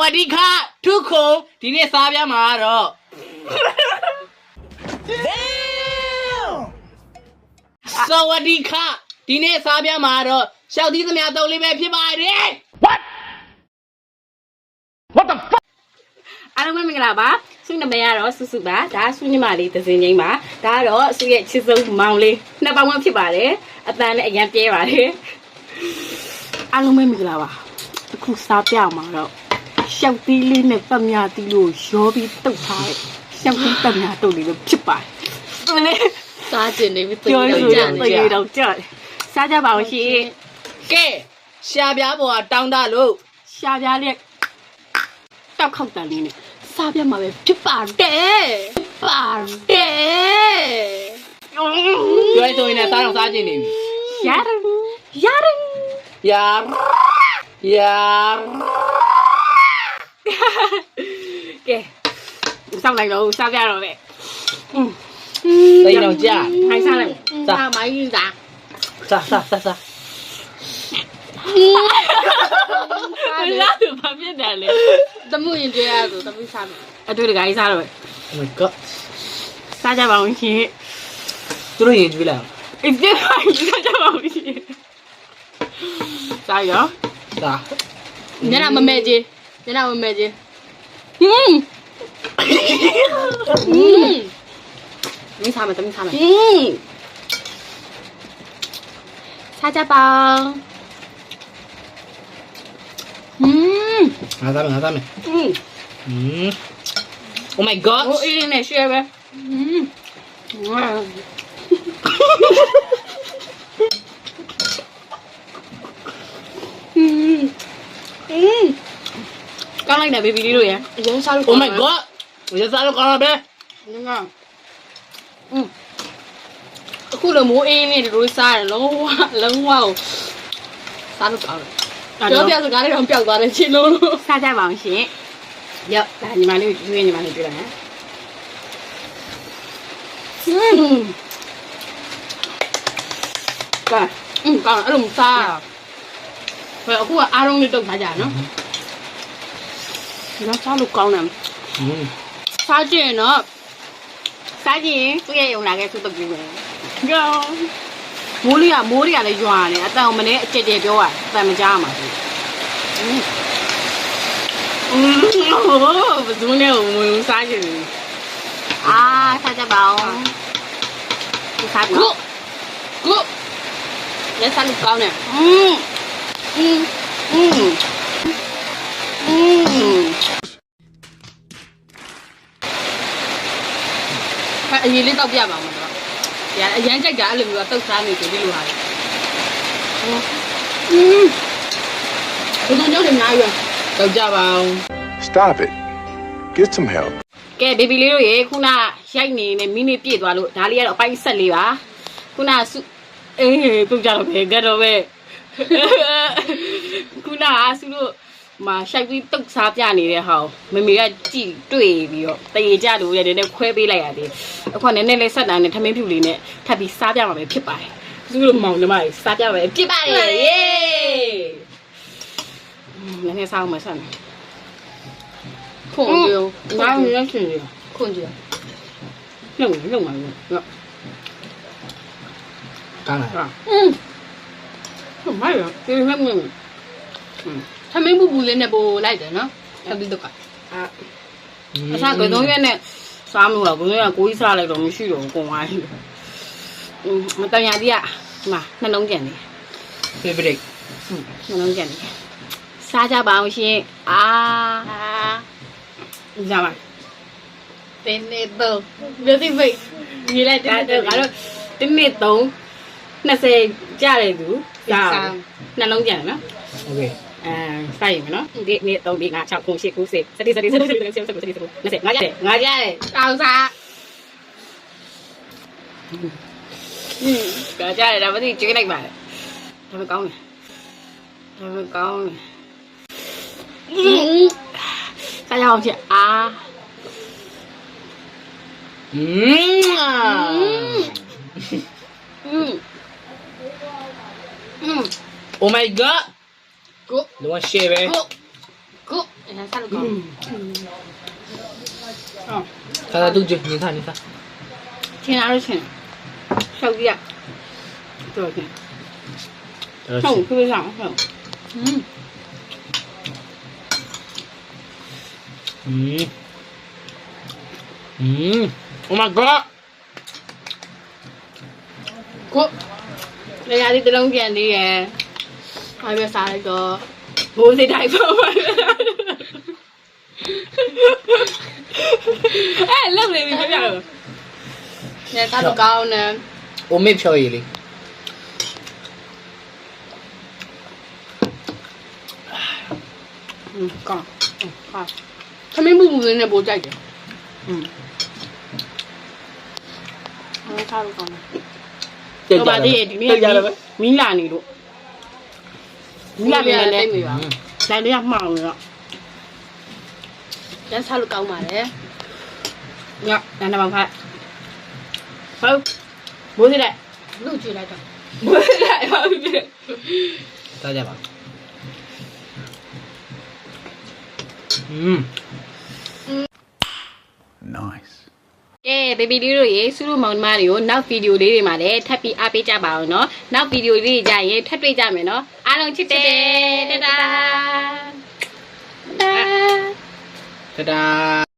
วัสดีค่ะทุกคนဒီနေ့စားပြမှာတော့สวัสดีค่ะဒီနေ့စားပြမှာတော့ရှောက်သီးသမားတုံးလေးပဲဖြစ်ပါတယ် What the fuck အားလုံးပဲမင်္ဂလာပါဆုနမရတော့စုစုပါဒါဆုညီမလေးသစင်ချင်းပါဒါကတော့ဆုရဲ့ချစ်ဆုံးမောင်လေးနှစ်ပေါင်းဝန်းဖြစ်ပါတယ်အတန်လည်းအရန်ပြဲပါတယ်အားလုံးပဲမင်္ဂလာပါအခုစားပြမှာတော့ရှောက်သီးလေးနဲ့ပတ်မြသီးလို့ရောပြီးတုတ်ထားတဲ့ရှောက်သီးပတ်မြတုတ်လေးလို့ဖြစ်ပါတယ်ဟုတ်လေ စားကျင်နေပြီ ပြောရရင်တော့ကြာစားကြပါဦးရှင် ကဲရှာပြားပေါ်ကတောင်းတလို့ ရှားပြားလေးတောက်ခောက်တန်လေးနဲ့စားပြမှာပဲဖြစ်ပါတယ်ပါတယ် ပြောရဆိုရင်လည်းစားတော့စားကျင်နေပြီ ရတယ်ယာကဲစောင့်လိုက်တော့စားပြတော့ပဲ တိတ်တော့ကြာ ထိုင်စားလိုက် စားမိုင်းရင်စား စား လာသူဘာဖြစ်တယ်လဲ တမှုရင်တွေ့ရဆိုတမှုစားမယ် အတွေ့တကယ်စားတော့ပဲ Oh my god စားကြပါဦးရှင် သူတို့ရင်ကြွေးလာ အေးပြပါစားကြပါဦးရှင်စားရော စား ညနာမမဲကြီးညနာမမဲကြီး ဟင်း မင်းစားမယ်တမင်းစားမယ် စားကြပါငါစားမယ် Oh my god ဟိုအေးနဲ့ရှယ်ပဲကောင်းလိုက်တယ်ဘေဘီလေးတို့ရ အရင်စားလို့ Oh my god ရစားလို့ကောင်းပါပဲ ငါအခုလိုမိုးအေးနေတို့စားတယ်လုံးဝစားလို့ကောင်းတယ်ပြောပြစကားလေးတော့ပျောက်သွားတယ်ချင်းလုံး စားကြပါအောင်ရှင်ရောက်ဒါညီမလေးကိုညီမလေးတွေ့လာဟမ်ကောင်းအဲ့လိုစားဘယ်အခုကအားလုံးလေးတုတ်ထားကြနော်ဒီတော့စားလို့ကောင်းတယ်စားကြည့်နော်စားကြည့်သူ့ရဲ့ယုံလာခဲ့သူ့တုတ်ကြည့်မယ်ကောင်းမိုးလေးကလည်းရွာနေအတန်မနဲ့အကြက်ကြက်ပြောတာအတန်မကြားမှာဘယ်သူနဲ့ဝင်စားကြည့်အာစားကြပါဦးစားပြီနော် ကိုလက်စားလို့ကောင်းတယ်အရင်လေးတော့ပြပါမှာတော့အရန်ကြိုက်တာအဲ့လိုမျိုးတော့တုတ်စားနေဆိုဒီလိုဟာလေဘယ်လိုကြောင့်လဲများရွယ် တော့ကြပါအောင် Stop it. Get some help. ကဲဘေဘီလေးတို့ရေခုနရိုက်နေနေမိနစ်ပြည့်သွားလို့ဒါလေးကတော့အပိုင်းဆက်လေးပါခုနအေးပြုတ်ကြတော့ပဲကတော့ပဲခုနဆုလို့မရှိုက်ပြီးတုတ်စားပြနေတဲ့ဟာမမေကကြည့်တွေ့ပြီးတော့တရေကြလို့လည်းနည်းနည်းခွဲပေးလိုက်ရတယ်အခုနည်းနည်းလေးဆက်တာနဲ့ထမင်းဖြူလေးနဲ့ထပ်ပြီးစားပြမှာပဲဖြစ်ပါတယ်ဆုလို့မောင်နှမကြီးစားပြမှာပဲဖြစ်ပါတယ်ယေနည်းနည်းစားအောင်မဆက်နဲ့ ခွန်ပြော ငါ့ကိုရက်ချင်တယ် ခွန်ကြည့် လုံပါလို့ ကောင်းလား ဟုတ်ပါရဲ့ဒီမဲ့မင်း သမင်းဘူးဘူးလေးနဲ့ပို့လိုက်တယ်နော်တပိတော့က အစားကတော့ရွက်နဲ့စားမလို့ဘုရားကိုကြီးစားလိုက်တော့မရှိတော့ဘူးကုန်သွားပြီမတန်ရသေးอ่ะဒီမှာနှလုံးကြံနေ favorite နှလုံးကြံနေစားကြပါအောင်ရှင်အာကြပါ တင်းနေတော့ဘယ်သိဖိတ်ညီလိုက်တယ် ဒါကတော့တစ်နှစ်20ကြတယ်သူစားနှလုံးကြံနော် okay စိုက်ရမယ်နော်ဒီနေ့3 4 5 6 9 10 9 10 11 12 13 14 15 16 17 18 19 20ငါကြတယ် တောင်းစား ကြာကြတယ်ဒါမှမသိကျွေးလိုက်ပါလေဒါပဲကောင်းတယ်စားရအောင်ချစ်အာ Oh my god ကို လုံးဝ share ပဲ ကို အရင်စားလို့ကောင်းအော် စားစားသူကြည့်နေစားနေစား ချင်းလာလို့ချင်းရှောက်ပြတော်ချင်းဟုတ်ပြပြဆောင်ဟုတ်Oh my god ကိုလေယာဒီတလုံးပြန်သေးရဲ့အားပဲစားလိုက်တော့ ဘိုးစိတ်တိုင်းပေါ့ပါအဲ့လောက်နေပြီပြပြတော့ ညစားလို့ကောင်းတယ် အိုမေဖြော်ရည်လေ ကောင်းဟာသမီးမှုမှုလေးနဲ့ပိုကြိုက်တယ်အားစားလို့ကောင်းတယ် တော့ပါသေးရဲ့ဒီနေ့မီးလာနေလို့မီးလာနေတယ် တိတ်မိပါ နိုင်လေးကမှောင်နေတော့ ညစားလို့ကောင်းပါတယ် ညနန်းတော့ဖတ်ဟုတ်ဘိုးစိတ်တိုင်း လို့ကြည့်လိုက်တော့ ဘိုးစိတ်တိုင်းဟုတ်ပြီ စားကြပါNice. ကဲ baby လေးတို့ရေစုလို့မောင်နှမတွေကိုနောက်ဗီဒီယိုလေးတွေမှာလည်းထပ်ပြီးအားပေးကြပါအောင်เนาะနောက်ဗီဒီယိုလေးတွေကြရင်ထပ်တွေ့ကြမယ်เนาะအားလုံးချစ်တယ်တတာ Ta-da